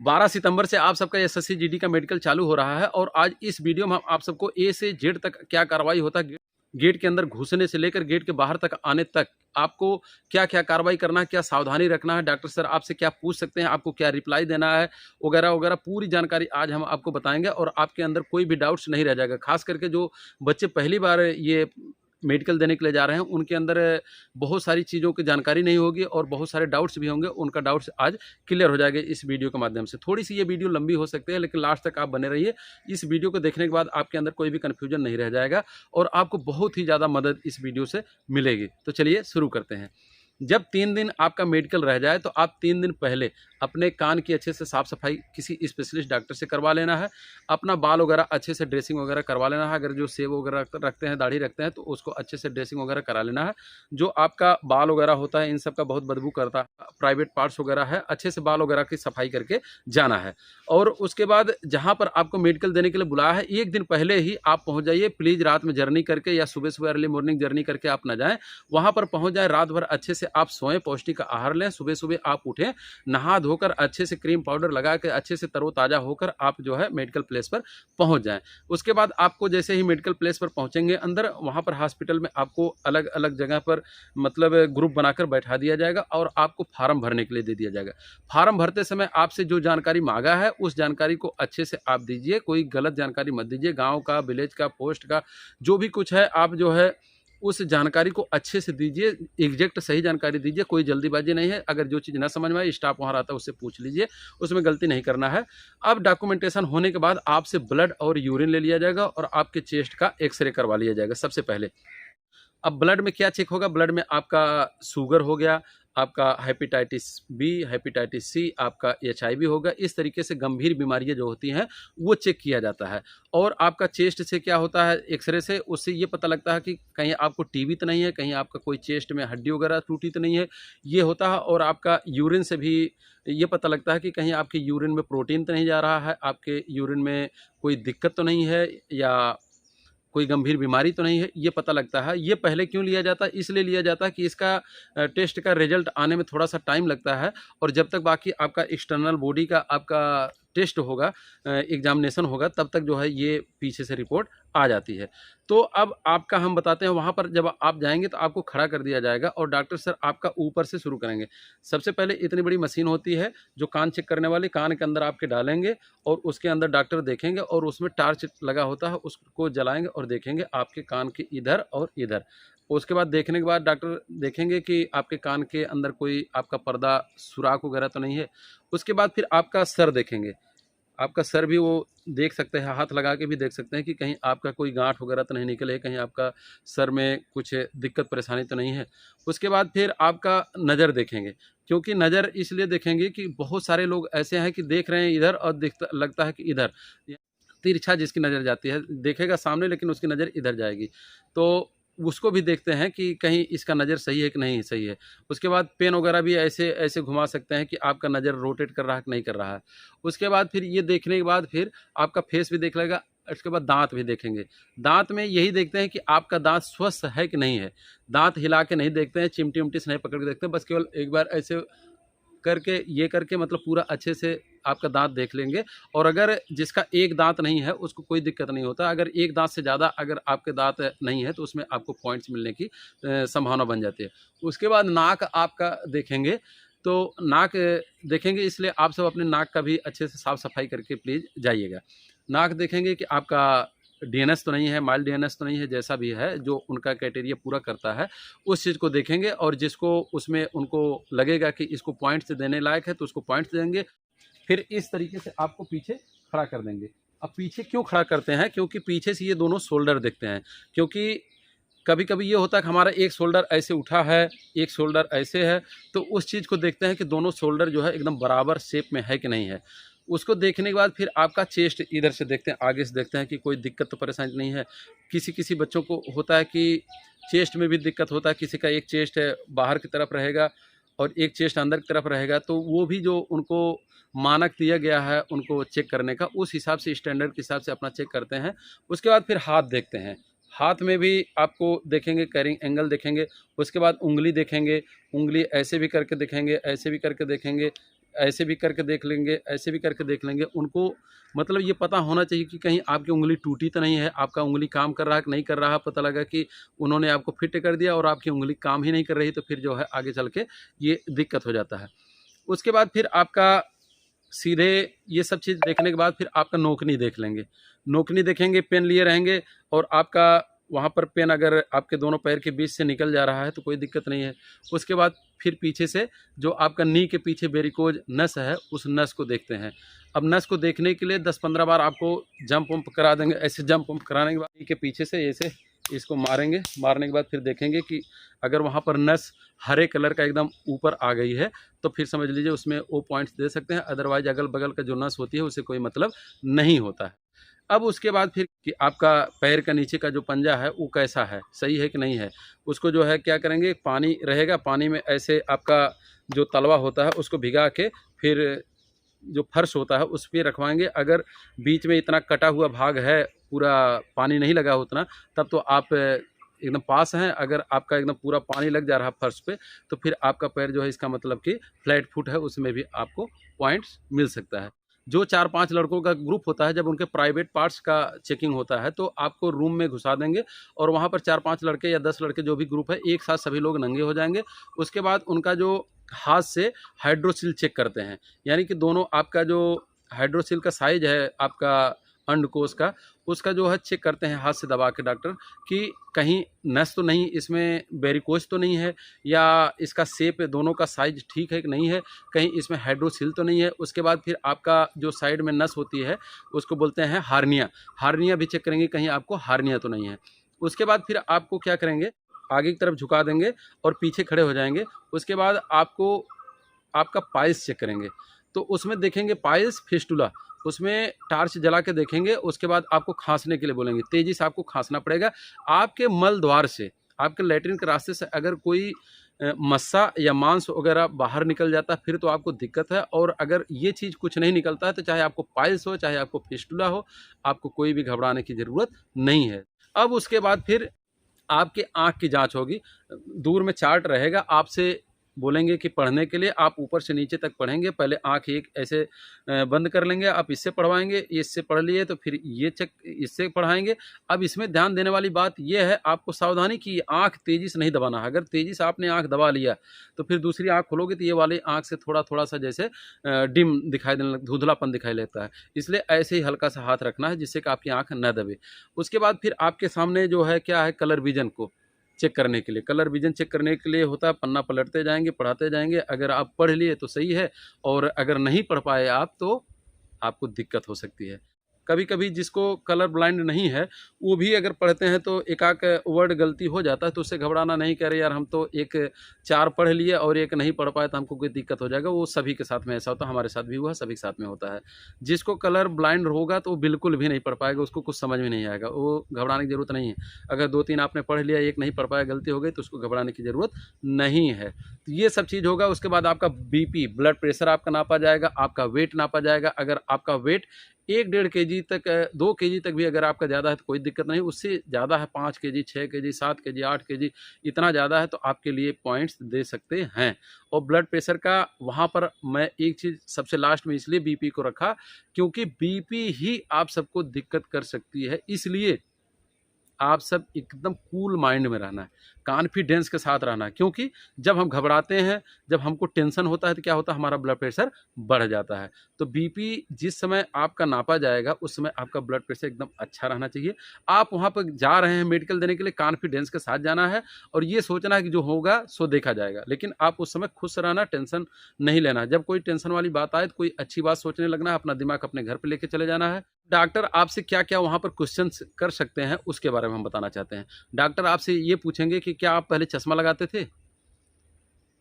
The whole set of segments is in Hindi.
12 सितंबर से आप सबका एसएससी जीडी का मेडिकल चालू हो रहा है और आज इस वीडियो में हम आप सबको ए से जेड तक क्या कार्रवाई होता है, गेट के अंदर घुसने से लेकर गेट के बाहर तक आने तक आपको क्या क्या कार्रवाई करना है, क्या सावधानी रखना है, डॉक्टर सर आपसे क्या पूछ सकते हैं, आपको क्या रिप्लाई देना है, वगैरह वगैरह पूरी जानकारी आज हम आपको बताएंगे और आपके अंदर कोई भी डाउट्स नहीं रह जाएगा। खास करके जो बच्चे पहली बार ये मेडिकल देने के लिए जा रहे हैं उनके अंदर बहुत सारी चीज़ों की जानकारी नहीं होगी और बहुत सारे डाउट्स भी होंगे, उनका डाउट्स आज क्लियर हो जाएगा इस वीडियो के माध्यम से। थोड़ी सी ये वीडियो लंबी हो सकती है लेकिन लास्ट तक आप बने रहिए। इस वीडियो को देखने के बाद आपके अंदर कोई भी कन्फ्यूजन नहीं रह जाएगा और आपको बहुत ही ज़्यादा मदद इस वीडियो से मिलेगी। तो चलिए शुरू करते हैं। जब 3 दिन आपका मेडिकल रह जाए तो आप 3 दिन पहले अपने कान की अच्छे से साफ़ सफाई किसी स्पेशलिस्ट डॉक्टर से करवा लेना है। अपना बाल वगैरह अच्छे से ड्रेसिंग वगैरह करवा लेना है। अगर जो सेव वगैरह रखते हैं, दाढ़ी रखते हैं तो उसको अच्छे से ड्रेसिंग वगैरह करा लेना है। जो आपका बाल वगैरह होता है इन सब का बहुत बदबू करता है, प्राइवेट पार्ट्स वगैरह है, अच्छे से बाल वगैरह की सफाई करके जाना है। और उसके बाद जहाँ पर आपको मेडिकल देने के लिए बुलाया है एक दिन पहले ही आप पहुँच जाइए। प्लीज़ रात में जर्नी करके या सुबह सुबह अर्ली मॉर्निंग जर्नी करके आप ना जाएँ। वहाँ पर पहुँच जाएँ, रात भर अच्छे से आप सोएं, पौष्टिक आहार लें, सुबह सुबह आप उठें, नहा धोकर अच्छे से क्रीम पाउडर लगा के अच्छे से तरोताज़ा होकर आप जो है मेडिकल प्लेस पर पहुंच जाएं। उसके बाद आपको जैसे ही मेडिकल प्लेस पर पहुंचेंगे अंदर, वहां पर हॉस्पिटल में आपको अलग अलग जगह पर मतलब ग्रुप बनाकर बैठा दिया जाएगा और आपको फार्म भरने के लिए दे दिया जाएगा। फार्म भरते समय आपसे जो जानकारी मांगा है उस जानकारी को अच्छे से आप दीजिए, कोई गलत जानकारी मत दीजिए। गाँव का, विलेज का, पोस्ट का जो भी कुछ है आप जो है उस जानकारी को अच्छे से दीजिए, एग्जैक्ट सही जानकारी दीजिए, कोई जल्दीबाजी नहीं है। अगर जो चीज़ ना समझ में आए स्टाफ वहाँ रहता है उससे पूछ लीजिए, उसमें गलती नहीं करना है। अब डॉक्यूमेंटेशन होने के बाद आपसे ब्लड और यूरिन ले लिया जाएगा और आपके चेस्ट का एक्सरे करवा लिया जाएगा सबसे पहले। अब ब्लड में क्या चेक होगा? ब्लड में आपका शुगर हो गया, आपका हेपेटाइटिस बी, हेपेटाइटिस सी, आपका एचआईवी होगा। इस तरीके से गंभीर बीमारियां जो होती हैं वो चेक किया जाता है। और आपका चेस्ट से क्या होता है, एक्सरे से उससे ये पता लगता है कि कहीं आपको टीबी तो नहीं है, कहीं आपका कोई चेस्ट में हड्डी वगैरह टूटी तो नहीं है, ये होता है। और आपका यूरिन से भी ये पता लगता है कि कहीं आपके यूरिन में प्रोटीन तो नहीं जा रहा है, आपके यूरिन में कोई दिक्कत तो नहीं है या कोई गंभीर बीमारी तो नहीं है, ये पता लगता है। ये पहले क्यों लिया जाता है? इसलिए लिया जाता है कि इसका टेस्ट का रिजल्ट आने में थोड़ा सा टाइम लगता है और जब तक बाकी आपका एक्सटर्नल बॉडी का आपका टेस्ट होगा, एग्जामिनेशन होगा, तब तक जो है ये पीछे से रिपोर्ट आ जाती है। तो अब आपका हम बताते हैं, वहाँ पर जब आप जाएंगे तो आपको खड़ा कर दिया जाएगा और डॉक्टर सर आपका ऊपर से शुरू करेंगे। सबसे पहले इतनी बड़ी मशीन होती है जो कान चेक करने वाली, कान के अंदर आपके डालेंगे और उसके अंदर डॉक्टर देखेंगे और उसमें टार्च लगा होता है, उसको जलाएंगे और देखेंगे आपके कान के इधर और इधर। उसके बाद देखने के बाद डॉक्टर देखेंगे कि आपके कान के अंदर कोई आपका पर्दा सुराख वगैरह तो नहीं है। उसके बाद फिर आपका सर देखेंगे। आपका सर भी वो देख सकते हैं, हाथ लगा के भी देख सकते हैं कि कहीं आपका कोई गांठ वगैरह तो नहीं निकले, कहीं आपका सर में कुछ दिक्कत परेशानी तो नहीं है। उसके बाद फिर आपका नज़र देखेंगे, क्योंकि नज़र इसलिए देखेंगे कि बहुत सारे लोग ऐसे हैं कि देख रहे हैं इधर और दिखता लगता है कि इधर, तिरछा जिसकी नज़र जाती है, देखेगा सामने लेकिन उसकी नज़र इधर जाएगी, तो उसको भी देखते हैं कि कहीं इसका नज़र सही है कि नहीं सही है। उसके बाद पेन वगैरह भी ऐसे ऐसे घुमा सकते हैं कि आपका नज़र रोटेट कर रहा है कि नहीं कर रहा है। उसके बाद फिर ये देखने के बाद फिर आपका फेस भी देख लेगा। उसके बाद दांत भी देखेंगे। दांत में यही देखते हैं कि आपका दांत स्वस्थ है कि नहीं है। दांत हिला के नहीं देखते हैं, चिमटी उमटी से नहीं पकड़ के देखते हैं, बस केवल एक बार ऐसे करके, ये करके मतलब पूरा अच्छे से आपका दांत देख लेंगे। और अगर जिसका एक दांत नहीं है उसको कोई दिक्कत नहीं होता। अगर एक दांत से ज़्यादा अगर आपके दांत नहीं है तो उसमें आपको पॉइंट्स मिलने की संभावना बन जाती है। उसके बाद नाक आपका देखेंगे। तो नाक देखेंगे, इसलिए आप सब अपने नाक का भी अच्छे से साफ़ सफाई करके प्लीज़ जाइएगा। नाक देखेंगे कि आपका डीएनएस तो नहीं है, माइल्ड डीएनएस तो नहीं है, जैसा भी है जो उनका क्राइटेरिया पूरा करता है उस चीज़ को देखेंगे। और जिसको उसमें उनको लगेगा कि इसको पॉइंट्स देने लायक है तो उसको पॉइंट्स देंगे। फिर इस तरीके से आपको पीछे खड़ा कर देंगे। अब पीछे क्यों खड़ा करते हैं? क्योंकि पीछे से ये दोनों शोल्डर देखते हैं। क्योंकि कभी कभी ये होता है कि हमारा एक शोल्डर ऐसे उठा है, एक शोल्डर ऐसे है, तो उस चीज़ को देखते हैं कि दोनों शोल्डर जो है एकदम बराबर शेप में है कि नहीं है। उसको देखने के बाद फिर आपका चेस्ट इधर से देखते हैं, आगे से देखते हैं कि कोई दिक्कत तो परेशानी नहीं है। किसी किसी बच्चों को होता है कि चेस्ट में भी दिक्कत होता है, किसी का एक चेस्ट बाहर की तरफ रहेगा और एक चेस्ट अंदर की तरफ रहेगा, तो वो भी जो उनको मानक दिया गया है उनको चेक करने का, उस हिसाब से स्टैंडर्ड के हिसाब से अपना चेक करते हैं। उसके बाद फिर हाथ देखते हैं। हाथ में भी आपको देखेंगे, कैरिंग एंगल देखेंगे। उसके बाद उंगली देखेंगे, उंगली ऐसे भी करके देखेंगे, ऐसे भी करके देखेंगे, ऐसे भी करके देख लेंगे, ऐसे भी करके देख लेंगे। उनको मतलब ये पता होना चाहिए कि कहीं आपकी उंगली टूटी तो नहीं है, आपका उंगली काम कर रहा है कि नहीं कर रहा है। पता लगा कि उन्होंने आपको फिट कर दिया और आपकी उंगली काम ही नहीं कर रही, तो फिर जो है आगे चल के ये दिक्कत हो जाता है। उसके बाद फिर आपका सीधे ये सब चीज़ देखने के बाद फिर आपका नोकनी देख लेंगे। नोकनी देखेंगे, पेन लिए रहेंगे और आपका वहाँ पर पेन अगर आपके दोनों पैर के बीच से निकल जा रहा है तो कोई दिक्कत नहीं है। उसके बाद फिर पीछे से जो आपका नी के पीछे वेरिकोज नस है, उस नस को देखते हैं। अब नस को देखने के लिए 10-15 बार आपको जंप वंप करा देंगे। ऐसे जंप वंप कराने के बाद नी के पीछे से ऐसे इसको मारेंगे। मारने के बाद फिर देखेंगे कि अगर वहाँ पर नस हरे कलर का एकदम ऊपर आ गई है तो फिर समझ लीजिए उसमें वो पॉइंट्स दे सकते हैं। अदरवाइज अगल बगल का जो नस होती है उसे कोई मतलब नहीं होता है। अब उसके बाद फिर कि आपका पैर का नीचे का जो पंजा है वो कैसा है, सही है कि नहीं है, उसको जो है क्या करेंगे, पानी रहेगा, पानी में ऐसे आपका जो तलवा होता है उसको भिगा के फिर जो फर्श होता है उस पर रखवाएंगे। अगर बीच में इतना कटा हुआ भाग है, पूरा पानी नहीं लगा उतना, तब तो आप एकदम पास हैं। अगर आपका एकदम पूरा पानी लग जा रहा है फर्श पे, तो फिर आपका पैर जो है इसका मतलब कि फ्लैट फुट है, उसमें भी आपको पॉइंट्स मिल सकता है। जो 4-5 लड़कों का ग्रुप होता है, जब उनके प्राइवेट पार्ट्स का चेकिंग होता है तो आपको रूम में घुसा देंगे और वहाँ पर 4-5 लड़के या 10 लड़के जो भी ग्रुप है, एक साथ सभी लोग नंगे हो जाएंगे। उसके बाद उनका जो हाथ से हाइड्रोसिल चेक करते हैं, यानी कि दोनों आपका जो हाइड्रोसिल का साइज है आपका अंडकोश का, उसका जो है चेक करते हैं हाथ से दबा के डॉक्टर, कि कहीं नस तो नहीं, इसमें वेरिकोज तो नहीं है, या इसका शेप दोनों का साइज ठीक है कि नहीं है, कहीं इसमें हाइड्रोसिल तो नहीं है। उसके बाद फिर आपका जो साइड में नस होती है उसको बोलते हैं हार्निया। हार्निया भी चेक करेंगे कहीं आपको हार्निया तो नहीं है। उसके बाद फिर आपको क्या करेंगे, आगे की तरफ झुका देंगे और पीछे खड़े हो जाएंगे। उसके बाद आपको आपका पाइल्स चेक करेंगे, तो उसमें देखेंगे पाइल्स फिस्टुला, उसमें टार्च जला के देखेंगे। उसके बाद आपको खांसने के लिए बोलेंगे, तेज़ी से आपको खांसना पड़ेगा। आपके मल द्वार से, आपके लैट्रिन के रास्ते से अगर कोई मस्सा या मांस वगैरह बाहर निकल जाता है फिर तो आपको दिक्कत है। और अगर ये चीज़ कुछ नहीं निकलता है तो चाहे आपको पाइल्स हो, चाहे आपको फिस्टुला हो, आपको कोई भी घबराने की ज़रूरत नहीं है। अब उसके बाद फिर आपके आँख की जाँच होगी। दूर में चार्ट रहेगा, आपसे बोलेंगे कि पढ़ने के लिए आप ऊपर से नीचे तक पढ़ेंगे। पहले आँख एक ऐसे बंद कर लेंगे, आप इससे पढ़वाएंगे, इससे पढ़ लिए तो फिर ये चेक इससे पढ़ाएंगे। अब इसमें ध्यान देने वाली बात यह है, आपको सावधानी कि आँख तेज़ी से नहीं दबाना है। अगर तेज़ी से आपने आँख दबा लिया तो फिर दूसरी आँख खोलोगे तो ये वाली आँख से थोड़ा थोड़ा सा जैसे डिम दिखाई देने धुंधलापन दिखाई देता है। इसलिए ऐसे ही हल्का सा हाथ रखना है जिससे कि आपकी आँख न दबे। उसके बाद फिर आपके सामने जो है क्या है, कलर विजन को चेक करने के लिए, कलर विजन चेक करने के लिए होता है, पन्ना पलटते जाएंगे, पढ़ाते जाएंगे। अगर आप पढ़ लिए तो सही है, और अगर नहीं पढ़ पाए आप तो आपको दिक्कत हो सकती है। कभी कभी जिसको कलर ब्लाइंड नहीं है वो भी अगर पढ़ते हैं तो एक आक वर्ड गलती हो जाता है, तो उससे घबराना नहीं, कह रहे यार हम तो एक 4 पढ़ लिए और एक नहीं पढ़ पाए तो हमको कोई दिक्कत हो जाएगा। वो सभी के साथ में ऐसा होता है, हमारे साथ भी हुआ, सभी के साथ में होता है। जिसको कलर ब्लाइंड होगा तो वो बिल्कुल भी नहीं पढ़ पाएगा, उसको कुछ समझ में नहीं आएगा, वो घबराने की ज़रूरत नहीं है। अगर 2-3 आपने पढ़ लिया, एक नहीं पढ़ पाया, गलती हो गई, तो उसको घबराने की ज़रूरत नहीं है। तो ये सब चीज़ होगा। उसके बाद आपका बीपी, ब्लड प्रेशर आपका नापा जाएगा, आपका वेट नापा जाएगा। अगर आपका वेट 1-1.5 केजी तक, 2 केजी तक भी अगर आपका ज़्यादा है तो कोई दिक्कत नहीं। उससे ज़्यादा है 5 केजी, 6 केजी, 7 केजी, 8 केजी, इतना ज़्यादा है तो आपके लिए पॉइंट्स दे सकते हैं। और ब्लड प्रेशर का वहाँ पर मैं एक चीज़ सबसे लास्ट में इसलिए बीपी को रखा, क्योंकि बीपी ही आप सबको दिक्कत कर सकती है। इसलिए आप सब एकदम कूल माइंड में रहना है, कॉन्फिडेंस के साथ रहना है। क्योंकि जब हम घबराते हैं, जब हमको टेंशन होता है तो क्या होता है, हमारा ब्लड प्रेशर बढ़ जाता है। तो बीपी जिस समय आपका नापा जाएगा उस समय आपका ब्लड प्रेशर एकदम अच्छा रहना चाहिए। आप वहाँ पर जा रहे हैं मेडिकल देने के लिए, कॉन्फिडेंस के साथ जाना है और ये सोचना है कि जो होगा सो देखा जाएगा। लेकिन आप उस समय खुश रहना, टेंशन नहीं लेना। जब कोई टेंशन वाली बात आए तो कोई अच्छी बात सोचने लगना है, अपना दिमाग अपने घर पर लेके चले जाना है। डॉक्टर आपसे क्या क्या वहाँ पर क्वेश्चंस कर सकते हैं उसके बारे में हम बताना चाहते हैं। डॉक्टर आपसे ये पूछेंगे कि क्या आप पहले चश्मा लगाते थे?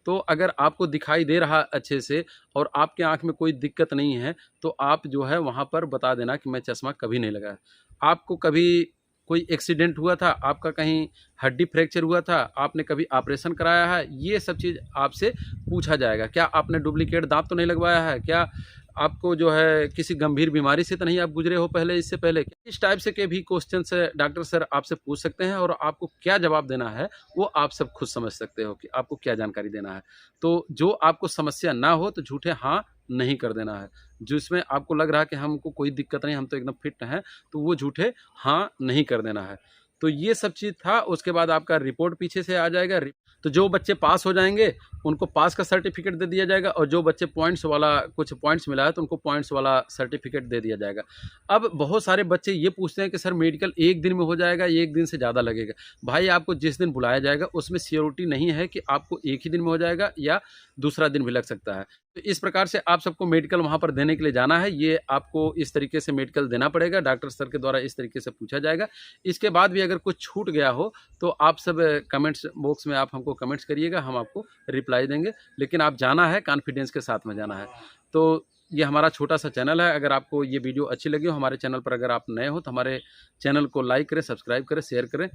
तो अगर आपको दिखाई दे रहा अच्छे से और आपके आँख में कोई दिक्कत नहीं है तो आप जो है वहाँ पर बता देना कि मैं चश्मा कभी नहीं लगाया। आपको कभी कोई एक्सीडेंट हुआ था, आपका कहीं हड्डी फ्रैक्चर हुआ था, आपने कभी ऑपरेशन कराया है, ये सब चीज़ आपसे पूछा जाएगा। क्या आपने डुप्लीकेट दाँत तो नहीं लगवाया है? क्या आपको जो है किसी गंभीर बीमारी से तो नहीं आप गुजरे हो पहले, इससे पहले? इस टाइप से के भी क्वेश्चंस डॉक्टर सर आपसे पूछ सकते हैं और आपको क्या जवाब देना है वो आप सब खुद समझ सकते हो कि आपको क्या जानकारी देना है। तो जो आपको समस्या ना हो तो झूठे हाँ नहीं कर देना है। जिसमें आपको लग रहा है कि हमको कोई दिक्कत नहीं, हम तो एकदम फिट हैं, तो वो झूठे हाँ नहीं कर देना है। तो ये सब चीज़ था। उसके बाद आपका रिपोर्ट पीछे से आ जाएगा। तो जो बच्चे पास हो जाएंगे उनको पास का सर्टिफिकेट दे दिया जाएगा, और जो बच्चे पॉइंट्स वाला, कुछ पॉइंट्स मिला है तो उनको पॉइंट्स वाला सर्टिफिकेट दे दिया जाएगा। अब बहुत सारे बच्चे ये पूछते हैं कि सर मेडिकल एक दिन में हो जाएगा, एक दिन से ज़्यादा लगेगा। भाई आपको जिस दिन बुलाया जाएगा उसमें श्योरिटी नहीं है कि आपको एक ही दिन में हो जाएगा या दूसरा दिन भी लग सकता है। तो इस प्रकार से आप सबको मेडिकल वहाँ पर देने के लिए जाना है। ये आपको इस तरीके से मेडिकल देना पड़ेगा, डॉक्टर सर के द्वारा इस तरीके से पूछा जाएगा। इसके बाद भी अगर कुछ छूट गया हो तो आप सब कमेंट्स बॉक्स में आप हमको कमेंट्स करिएगा, हम आपको रिप्लाई देंगे। लेकिन आप जाना है, कॉन्फिडेंस के साथ में जाना है। तो ये हमारा छोटा सा चैनल है। अगर आपको ये वीडियो अच्छी लगी हो, हमारे चैनल पर अगर आप नए हो तो हमारे चैनल को लाइक करें, सब्सक्राइब करें, शेयर करें।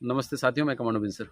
नमस्ते साथियों, मैं कमांडो बिन सर।